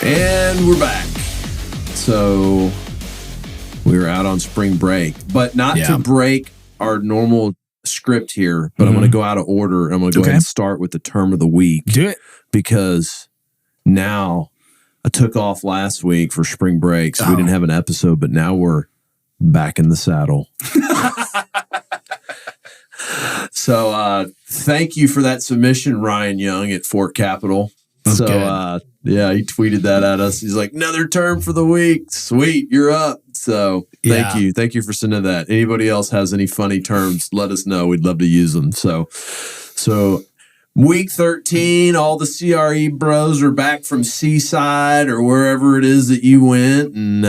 And we're back. So we were out on spring break, but not to break our normal script here, but I'm going to go out of order. I'm going to go ahead and start with the term of the week. Do it. Because now I took off last week for spring break, so we didn't have an episode, but now we're back in the saddle. So thank you for that submission, Ryan Young at Fort Capital. That's good. Yeah, he tweeted that at us. He's like, another term for the week. Sweet, you're up. So thank you. Thank you for sending that. Anybody else has any funny terms, let us know. We'd love to use them. So week 13, all the CRE bros are back from Seaside or wherever it is that you went. And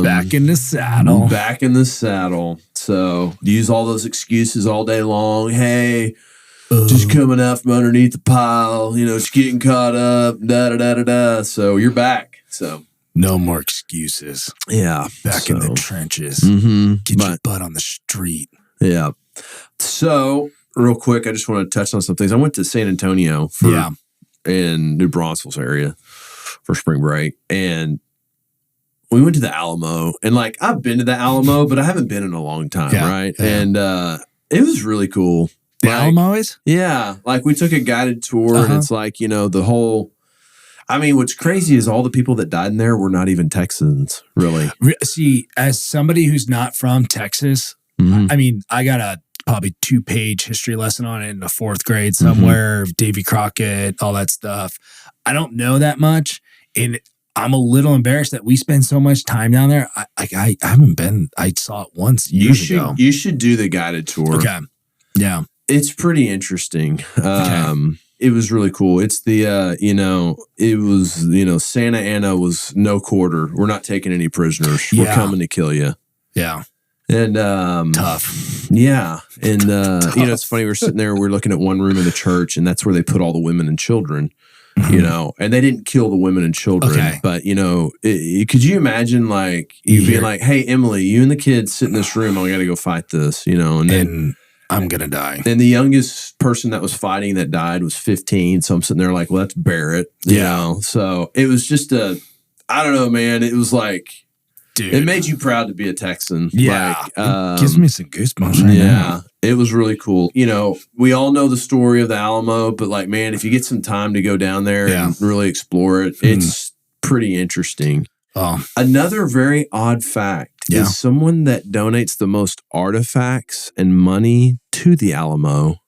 back in the saddle. Back in the saddle. So use all those excuses all day long. Hey, just coming out from underneath the pile, just getting caught up, da-da-da-da-da. So you're back. So no more excuses. Yeah. Back in the trenches. Get your butt on the street. Yeah. So real quick, I just want to touch on some things. I went to San Antonio in New Braunfels area for spring break, and we went to the Alamo. And I've been to the Alamo, but I haven't been in a long time, right? Yeah. And it was really cool. The Alamo is? Yeah. We took a guided tour, and it's the whole. I mean, what's crazy is all the people that died in there were not even Texans, really. See, as somebody who's not from Texas, I mean, I got a probably 2-page history lesson on it in the 4th grade somewhere, Davy Crockett, all that stuff. I don't know that much, and I'm a little embarrassed that we spend so much time down there. I haven't been. I saw it once years ago. You should do the guided tour. Okay. Yeah. It's pretty interesting. It was really cool. It's the, it was, Santa Ana was no quarter. We're not taking any prisoners. We're coming to kill you. Yeah. And tough. Yeah. And, it's funny. We're sitting there, we're looking at one room in the church, and that's where they put all the women and children, and they didn't kill the women and children. Okay. But, could you imagine you being like, hey, Emily, you and the kids sit in this room. I got to go fight this, and then I'm going to die. And the youngest person that was fighting that died was 15. So I'm sitting there well, that's Barrett. You know? So it was just I don't know, man. It was dude, it made you proud to be a Texan. Yeah. It gives me some goosebumps right now. It was really cool. We all know the story of the Alamo, but man, if you get some time to go down there and really explore it, it's pretty interesting. Oh. Another very odd fact is someone that donates the most artifacts and money to the Alamo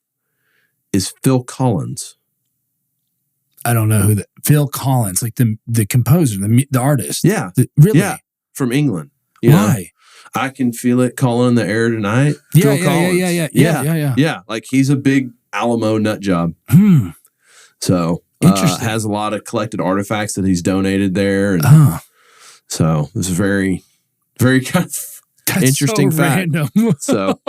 is Phil Collins. I don't know who Phil Collins, the composer, the artist. Yeah. Really? Yeah. From England. Why? I can feel it calling in the air tonight. Yeah, Phil Collins. Yeah. Yeah. He's a big Alamo nut job. So interesting. Has a lot of collected artifacts that he's donated there. And so it's very, very kind of interesting fact. So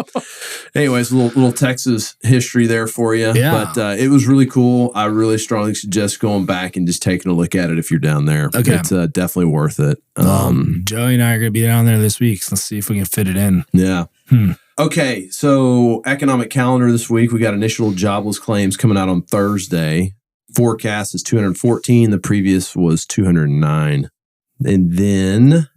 anyways, a little Texas history there for you. Yeah. But it was really cool. I really strongly suggest going back and just taking a look at it if you're down there. Okay. It's definitely worth it. Joey and I are going to be down there this week. So let's see if we can fit it in. Yeah. Okay. So economic calendar this week, we got initial jobless claims coming out on Thursday. Forecast is 214. The previous was 209. And then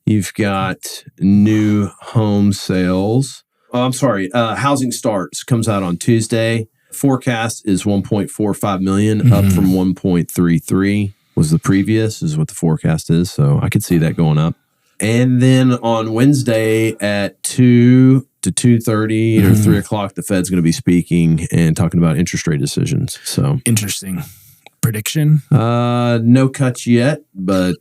you've got new home sales. Housing starts comes out on Tuesday. Forecast is 1.45 million, up from 1.33 was the previous, is what the forecast is. So I could see that going up. And then on Wednesday at 2 to 2:30 or 3 o'clock, the Fed's going to be speaking and talking about interest rate decisions. So interesting. Prediction? No cuts yet, but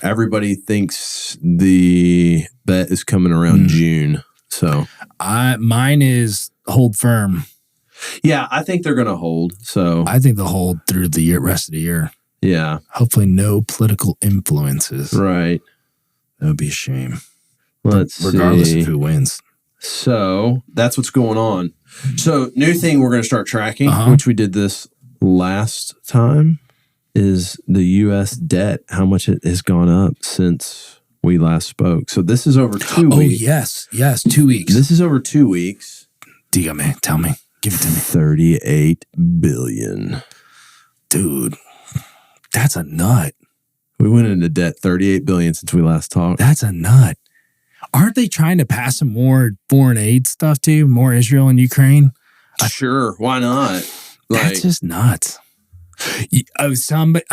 everybody thinks the bet is coming around June. So mine is hold firm. Yeah, I think they're going to hold. So I think they'll hold through the rest of the year. Yeah. Hopefully no political influences. Right. That would be a shame. Regardless of who wins. So that's what's going on. So new thing we're going to start tracking, which we did this last time, is the U.S. debt, how much it has gone up since we last spoke. So this is over 2 weeks. Oh, yes. 2 weeks. This is over 2 weeks. Dígame, tell me. Give it to me. 38 billion. Dude, that's a nut. We went into debt $38 billion since we last talked. That's a nut. Aren't they trying to pass some more foreign aid stuff too? More Israel and Ukraine? Sure, why not? That's just nuts. I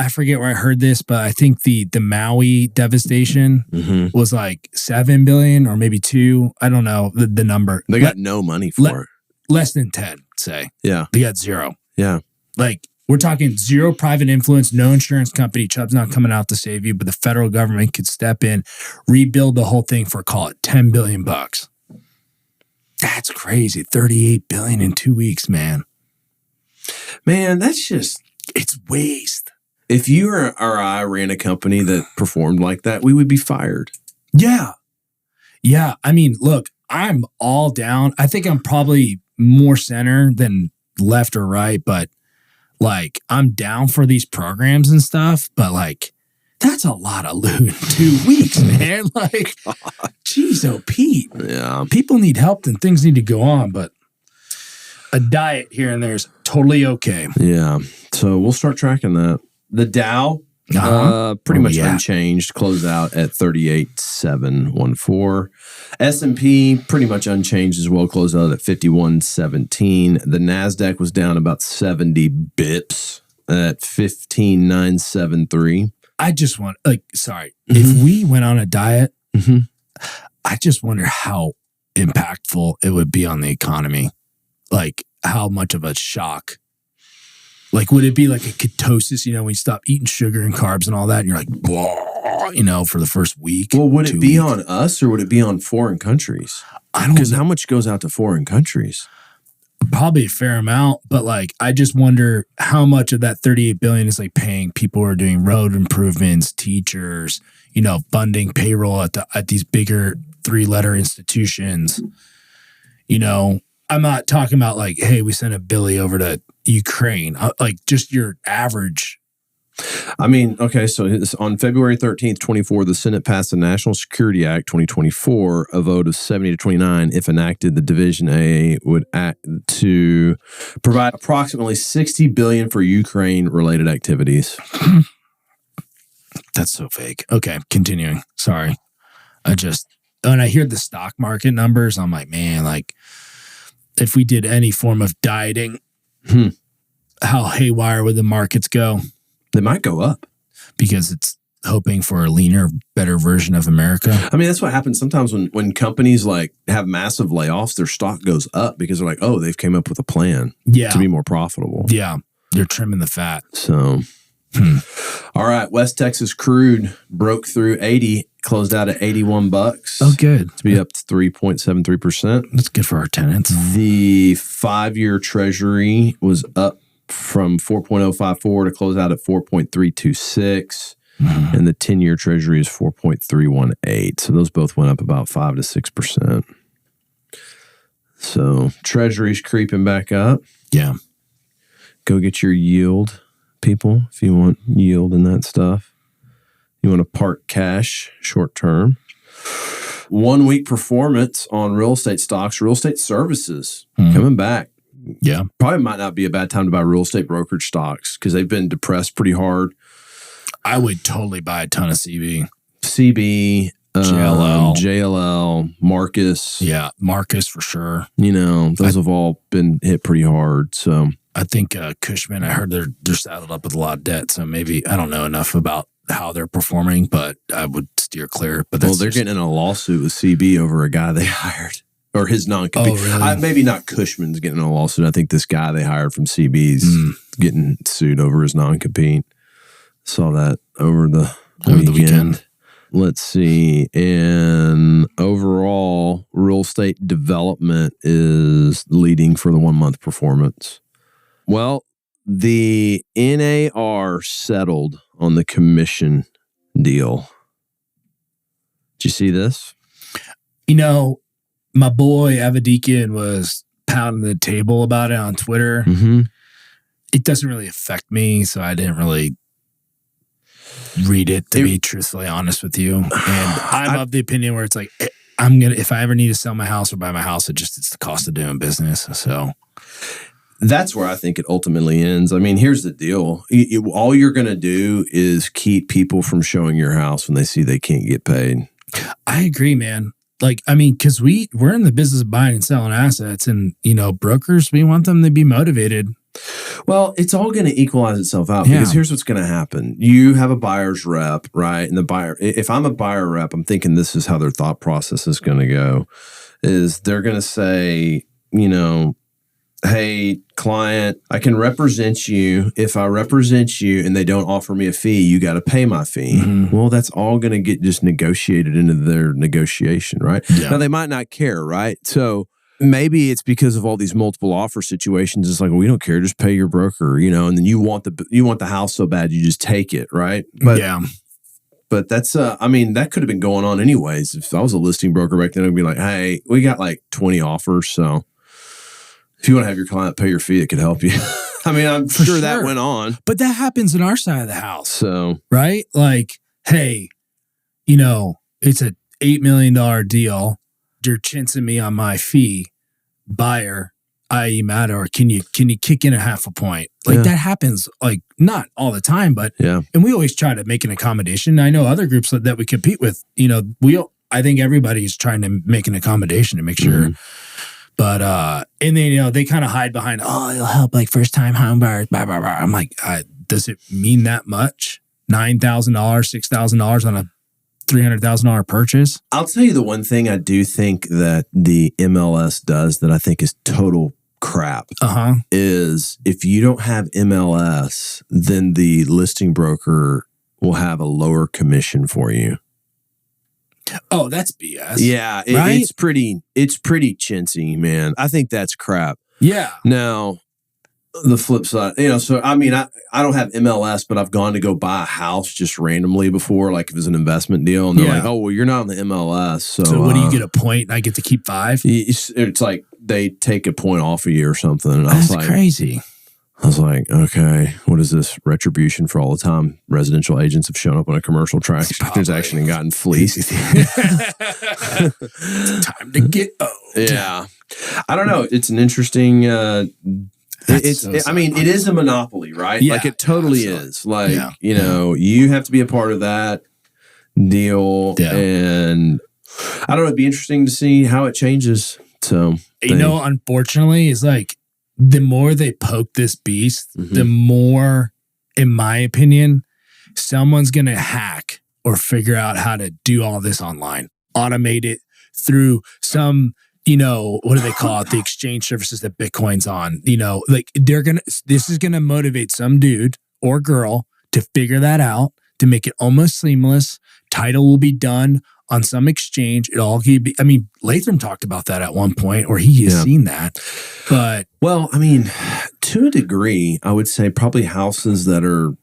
forget where I heard this, but I think the Maui devastation was like 7 billion or maybe 2. I don't know the number. They got no money for it. Less than 10, say. Yeah. They got 0. Yeah. Like, we're talking 0 private influence, no insurance company. Chubb's not coming out to save you, but the federal government could step in, rebuild the whole thing for, call it, $10 billion. That's crazy. 38 billion in 2 weeks, man. Man, that's just, it's waste. If you or I ran a company that performed like that, we would be fired. Yeah. Yeah. I mean, look, I'm all down. I think I'm probably more center than left or right, but like, I'm down for these programs and stuff, but like, that's a lot of loot in 2 weeks, man. Like, geez, oh, Pete. Yeah. People need help and things need to go on, but a diet here and there is totally okay. Yeah. So we'll start tracking that. The Dow, pretty much unchanged, closed out at 38,714. S&P, pretty much unchanged as well, closed out at 5117. The NASDAQ was down about 70 bips at 15,973. I just want, if we went on a diet, I just wonder how impactful it would be on the economy. Like, how much of a shock. Like, would it be like a ketosis, when you stop eating sugar and carbs and all that, and you're like, blah, for the first week? Well, would it be on us or would it be on foreign countries? I don't know. Because how much goes out to foreign countries? Probably a fair amount, but like, I just wonder how much of that 38 billion is like paying people who are doing road improvements, teachers, funding payroll at these bigger 3-letter institutions. I'm not talking about like, hey, we sent a Billy over to Ukraine, like just your average. I mean, okay, so on February 13th, 24, the Senate passed the National Security Act 2024, a vote of 70 to 29. If enacted, the Division A would act to provide approximately $60 billion for Ukraine-related activities. That's so fake. Okay, continuing. Sorry. When I hear the stock market numbers, I'm like, man, like, if we did any form of dieting, how haywire would the markets go? They might go up. Because it's hoping for a leaner, better version of America. I mean, that's what happens sometimes when companies like have massive layoffs, their stock goes up because they're like, oh, they've came up with a plan to be more profitable. Yeah, they're trimming the fat. So, all right, West Texas crude broke through 80, closed out at $81. Oh, good. To be up to 3.73%. That's good for our tenants. The 5-year Treasury was up from 4.054 to close out at 4.326. And the 10-year Treasury is 4.318. So those both went up about 5 to 6%. So Treasury's creeping back up. Yeah. Go get your yield, people, if you want yield in that stuff. You want to park cash short term. 1 week performance on real estate stocks, real estate services coming back. Yeah. Probably might not be a bad time to buy real estate brokerage stocks because they've been depressed pretty hard. I would totally buy a ton of CB. CB, JLL, Marcus. Yeah, Marcus for sure. Those have all been hit pretty hard. So I think Cushman, I heard they're saddled up with a lot of debt. So maybe I don't know enough about how they're performing, but I would steer clear. But they're getting in a lawsuit with CB over a guy they hired. Or his non-compete. Oh, really? Maybe not Cushman's getting in a lawsuit. I think this guy they hired from CB's getting sued over his non-compete. Saw that over the weekend. Let's see. And overall, real estate development is leading for the 1 month performance. Well, the NAR settled on the commission deal. Did you see this? My boy Avadikian was pounding the table about it on Twitter. It doesn't really affect me, so I didn't really read it, to be truthfully honest with you. And I'm of the opinion where it's like, if I ever need to sell my house or buy my house, it's the cost of doing business. So That's where I think it ultimately ends. I mean, here's the deal. All you're going to do is keep people from showing your house when they see they can't get paid. I agree, man. Like, I mean, because we're in the business of buying and selling assets, and, brokers, we want them to be motivated. Well, it's all going to equalize itself out because here's what's going to happen. You have a buyer's rep, right? And the buyer, if I'm a buyer rep, I'm thinking this is how their thought process is going to go, is they're going to say, hey, client, I can represent you. If I represent you and they don't offer me a fee, you got to pay my fee. Mm-hmm. Well, that's all going to get just negotiated into their negotiation, right? Yeah. Now, they might not care, right? So maybe it's because of all these multiple offer situations. It's like, well, we don't care. Just pay your broker, and then you want the house so bad, you just take it, right? But yeah. But that's, that could have been going on anyways. If I was a listing broker back then, I'd be like, hey, we got like 20 offers, so if you want to have your client pay your fee, it could help you. I'm sure that went on. But that happens in our side of the house. So, right? Like, hey, it's a $8 million deal. You're chinsing me on my fee. Buyer, i.e. Matt, or can you kick in a half a point? Like that happens, like not all the time, but and we always try to make an accommodation. I know other groups that we compete with, I think everybody's trying to make an accommodation to make sure. Mm-hmm. But, and then, they kind of hide behind, it'll help like first time home buyers, blah, blah, blah. I'm like, does it mean that much? $9,000, $6,000 on a $300,000 purchase? I'll tell you the one thing I do think that the MLS does that I think is total crap is if you don't have MLS, then the listing broker will have a lower commission for you. Oh, that's BS. Yeah, right? it's pretty chintzy, man. I think that's crap. Yeah. Now, the flip side, so I don't have MLS, but I've gone to go buy a house just randomly before, like if it's an investment deal, and they're like, "Oh, well, you're not on the MLS, so what do you get a point? And I get to keep 5." It's like they take a point off of you or something. And that's crazy. I was like, okay, what is this retribution for all the time residential agents have shown up on a commercial transaction and gotten fleeced? Time to get old. Yeah. I don't know. It's an interesting, it is a monopoly, right? Yeah, like it totally is. Like, you have to be a part of that deal. Yeah. And I don't know, it'd be interesting to see how it changes. So, unfortunately, it's like, the more they poke this beast, the more, in my opinion, someone's going to hack or figure out how to do all this online, automate it through some, what do they call it? The exchange services that Bitcoin's on, like this is going to motivate some dude or girl to figure that out, to make it almost seamless. Title will be done on some exchange. It all could be, Latham talked about that at one point, or he has seen that. But well, to a degree, I would say probably houses that are,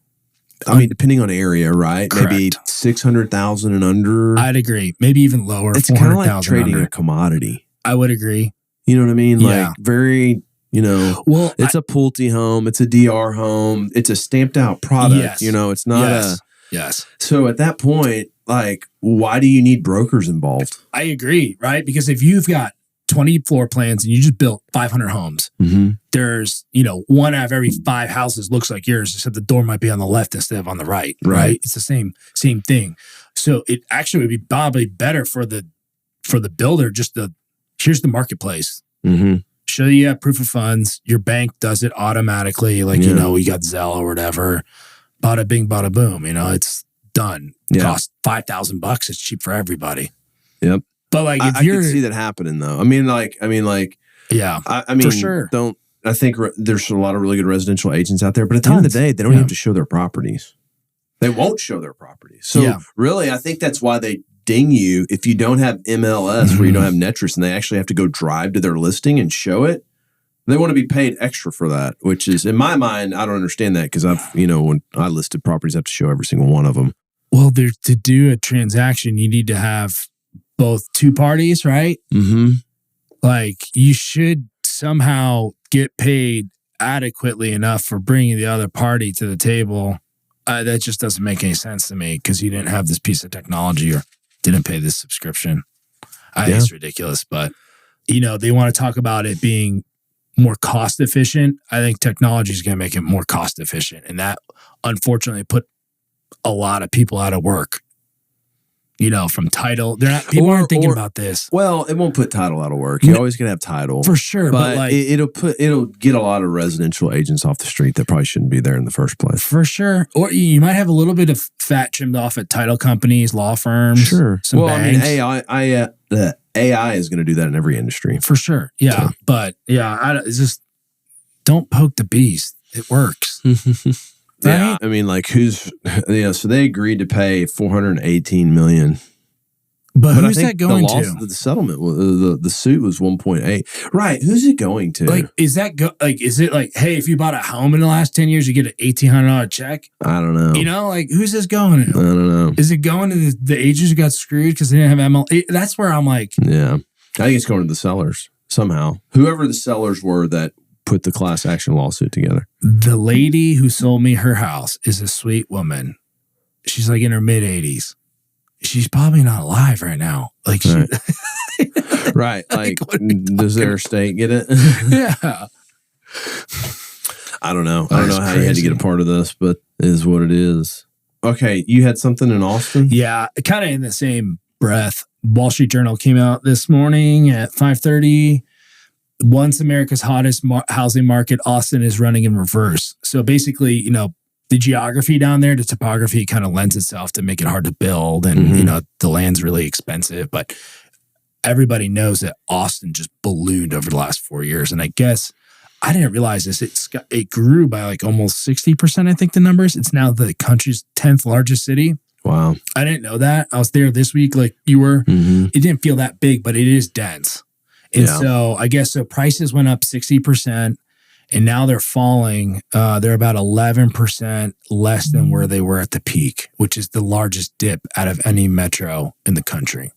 depending on area, right? Correct. Maybe 600,000 and under. I'd agree. Maybe even lower. It's kind of like trading a commodity. I would agree. You know what I mean? Yeah. Like very, well, it's a Pulte home. It's a DR home. It's a stamped out product. Yes. It's not Yes. So at that point, like, why do you need brokers involved? I agree, right? Because if you've got 20 floor plans and you just built 500 homes, there's, one out of every 5 houses looks like yours, except the door might be on the left instead of on the right, right? It's the same thing. So it actually would be probably better for the builder, here's the marketplace. Show you have proof of funds. Your bank does it automatically. Like, you got Zelle or whatever. Bada bing, bada boom. it's done. Yeah. Cost $5,000. It's cheap for everybody. Yep. But like, if I you're, can see that happening though. yeah, for sure. I think there's a lot of really good residential agents out there, but at the end of the day, they don't have to show their properties. They won't show their properties. So really, I think that's why they ding you if you don't have MLS where you don't have Netris and they actually have to go drive to their listing and show it. They want to be paid extra for that, which is, in my mind, I don't understand that because when I listed properties, I have to show every single one of them. Well, to do a transaction, you need to have both two parties, right? Like, you should somehow get paid adequately enough for bringing the other party to the table. That just doesn't make any sense to me because you didn't have this piece of technology or didn't pay this subscription. I think it's ridiculous, but they want to talk about it being more cost efficient. I think technology is going to make it more cost efficient. And that unfortunately put a lot of people out of work. From title. People aren't thinking about this. Well, it won't put title out of work. You're always gonna have title. For sure. But like it'll get a lot of residential agents off the street that probably shouldn't be there in the first place. For sure. Or you might have a little bit of fat trimmed off at title companies, law firms. Sure. Some banks. the AI is gonna do that in every industry. For sure. Yeah. So. But it's just don't poke the beast. It works. Yeah, right? I mean, like so they agreed to pay $418 million. But who's that going to? The settlement, the suit was 1.8. Right? Who's it going to? Like, is it like, hey, if you bought a home in the last 10 years, you get an $1,800 check? I don't know. Like, who's this going to? I don't know. Is it going to the agents who got screwed because they didn't have ML? That's where I'm like, yeah, I think it's going to the sellers somehow. Whoever the sellers were that put the class action lawsuit together. The lady who sold me her house is a sweet woman. She's like in her mid 80s. She's probably not alive right now. Like, right. Like, does their estate get it? Yeah. I don't know. I don't know how you had to get a part of this, but it is what it is. Okay. You had something in Austin? Yeah. Kind of in the same breath. Wall Street Journal came out this morning at 5:30. Once America's hottest housing market, Austin is running in reverse. So basically, the geography down there, the topography kind of lends itself to make it hard to build. And, the land's really expensive. But everybody knows that Austin just ballooned over the last 4 years. And I guess I didn't realize this. It grew by like almost 60%, I think the numbers. It's now the country's 10th largest city. Wow. I didn't know that. I was there this week like you were. Mm-hmm. It didn't feel that big, but it is dense. And so I guess prices went up 60%, and now they're falling. They're about 11% less than where they were at the peak, which is the largest dip out of any metro in the country.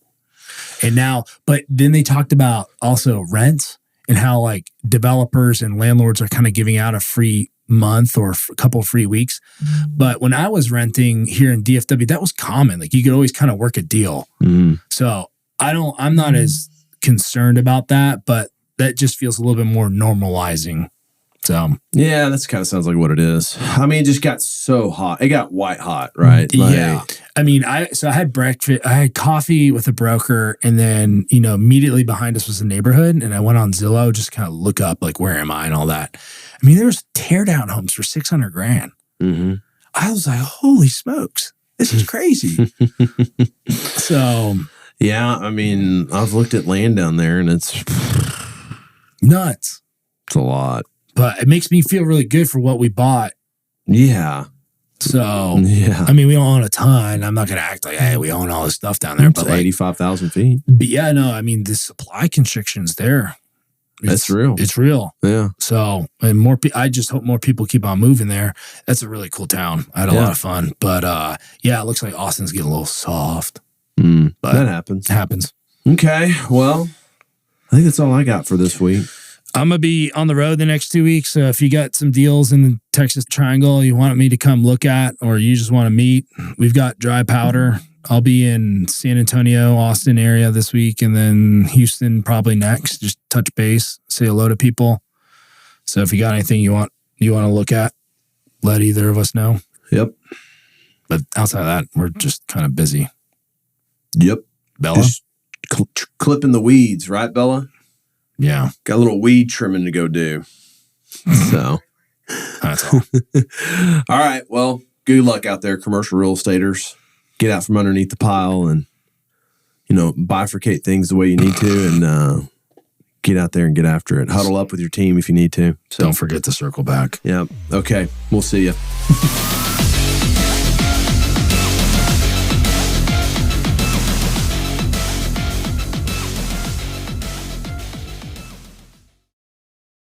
And now, but then they talked about also rents and how like developers and landlords are kind of giving out a free month or a couple of free weeks. But when I was renting here in DFW, that was common. Like you could always kind of work a deal. So I'm not as concerned about that, but that just feels a little bit more normalizing. So yeah, that's kind of sounds like what it is. I mean, it just got so hot. It got white hot, right? Yeah. I mean, I had breakfast. I had coffee with a broker, and then immediately behind us was the neighborhood, and I went on Zillow just kind of look up like where am I and all that. I mean, there was teardown homes for $600,000. Mm-hmm. I was like, holy smokes, this is crazy. So. Yeah, I mean, I've looked at land down there, and it's nuts. It's a lot. But it makes me feel really good for what we bought. Yeah. So, I mean, we don't own a ton. I'm not going to act like, hey, we own all this stuff down there. But like 85,000 feet. But yeah, no, I mean, the supply constriction's there. That's real. It's real. Yeah. So, and I just hope more people keep on moving there. That's a really cool town. I had a lot of fun. But it looks like Austin's getting a little soft. But that happens. It happens. Okay. Well, I think that's all I got for this week. I'm going to be on the road the next 2 weeks. So if you got some deals in the Texas Triangle you want me to come look at, or you just want to meet, we've got dry powder. I'll be in San Antonio, Austin area this week, and then Houston probably next. Just touch base, say hello to people. So if you got anything you want to look at, let either of us know. Yep. But outside of that, we're just kind of busy. Yep. Bella? Just clipping the weeds, right, Bella? Yeah. Got a little weed trimming to go do. So. That's all. All right. Well, good luck out there, commercial real estaters. Get out from underneath the pile and, bifurcate things the way you need to and get out there and get after it. Huddle up with your team if you need to. So don't forget to circle back. Yeah. Okay. We'll see you.